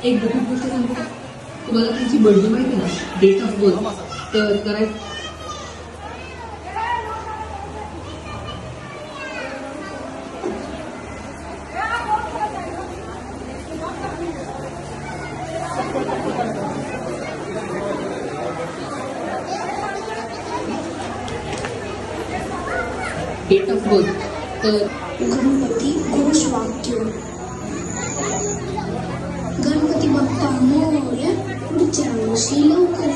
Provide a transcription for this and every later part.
एक गोष्ट सांगतो का? तुम्हाला तुमची बर्थडे माहिती ना, डेट ऑफ बर्थ तर करायचं. डेट ऑफ बर्थ तर गणपती घोष वाक्य. गणपती बाप्पा मोरया, पुढच्या वर्षी लवकर या.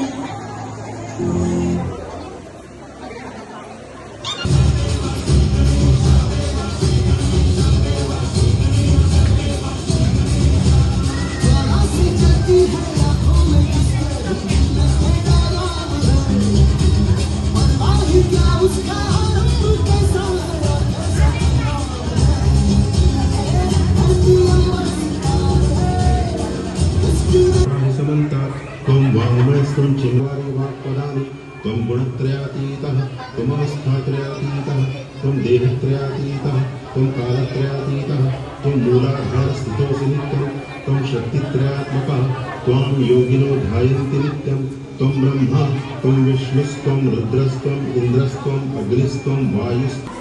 त्वं वाङ्मयस्त्वं चिन्वारि वाक्पदानि त्वं गुणत्रयातीतः त्वमवस्थात्रयातीतः त्वं देहत्रयातीतः त्वं कालत्रयातीतः त्वं मूलाधारस्थितोऽसि नित्यं त्वं शक्तित्रयात्मकः त्वां योगिनो ध्यायन्ति नित्यं त्वं ब्रह्मा त्वं विष्णुस्त्वं रुद्रस्त्वं इन्द्रस्त्वं अग्निस्त्वं वायुस्त्वं.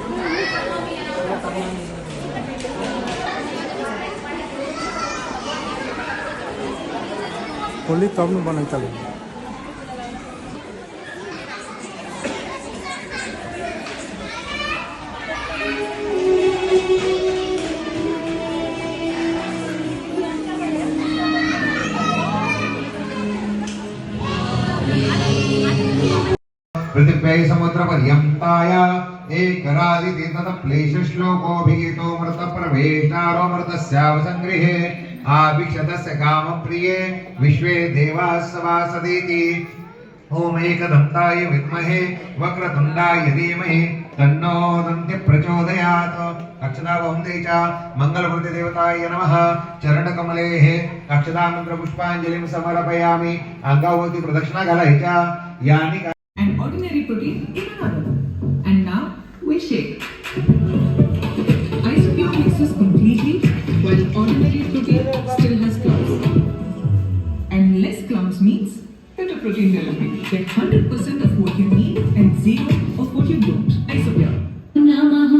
खोली तब न बना चले. पृथिव्यै समुद्रपर्यन्ताय एकरादितीर्थश्लोकोऽभिगीतो मृतप्रवेशारोमृतस्यावसङ्गृहे आभिक्षतस्य कामप्रिये विश्वे देवाः सवासदीति. ॐ एकदन्ताय विद्महे वक्रतुण्डाय धीमहि तन्नो दन्ति प्रचोदयात्. अक्षतावन्ते च मङ्गलमूर्तिदेवताय नमः. चरणकमलेः अक्षतामन्त्रपुष्पाञ्जलिं समर्पयामि. अङ्गावती प्रदक्षिणाकालः च यानि and ordinary protein in another. And now we shake. Isopure mixes completely while ordinary protein still has clumps. And less clumps means better protein delivery. Get 100% of what you need and 0 of what you don't. Isopure. नमः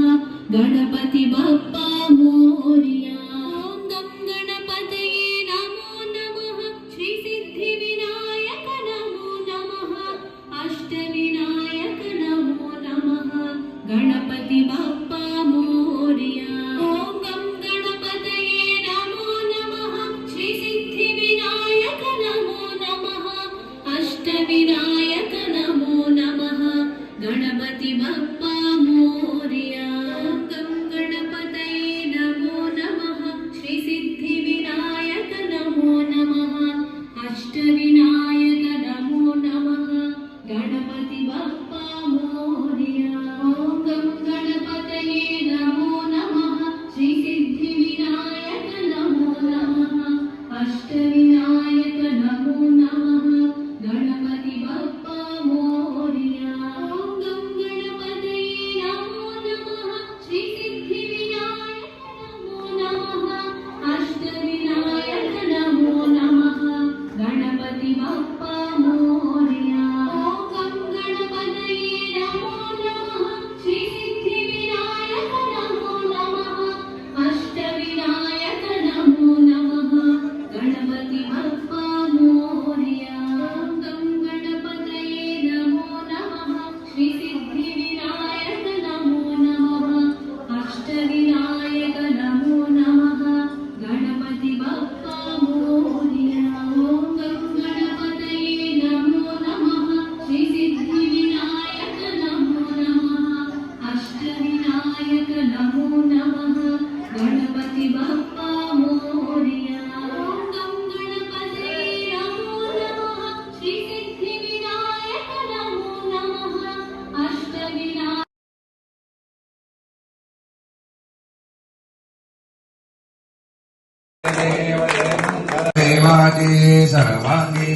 गणपति बाप्पा मोरया. ओम गम गणपतये नमो नमः. श्री सिद्धि विनायक नमो नमः. अष्टविनायक नमो नमः. गणपति बाप्पा मोरया. ओम गम गणपतये नमो नमः. श्री सिद्धि विनायक नमो नमः. अष्टविनायक नमो नमः. गणपति बाप्पा मोरया. गम गणपतये नमो नमः. श्री सिद्धि विनायक नमो नमः. अष्टविनायक नमो नमः. गणपति बाप्पा मोरया. गम गणपतये नमो नमः. श्री सिद्धि विनायक नमो नमः. अष्टविनायक नमो नमः. गणपति बाप्पा मोरया. गम गणपतये नमो नमः. श्री सिद्धि विनायक नमो नमः. अष्टविनायक नमो नमः. गणपति बाप्पा मोरया. गम गणपतये नमो नमः. श्री सिद्धि विनायक नमो नमः. अष्टविनायक नमो नमः. गणपति बाप्पा मोरया. गम गणपतये नमो नमः. श्री सिद्धि विनायक नमो नमः. अष्टविनायक नमो नमः. गणपति बाप्पा मोरया. गम गणपतये नमो नमः. श्री सिद्धि विनायक नमो नमः. अष्टविनायक नमो नमः. गणपति बाप्पा मोरया. गम गणपतये नमो नमः. श्री सिद्धि विनायक नमो नमः. अष्टविनायक देवाचे सर्वांगी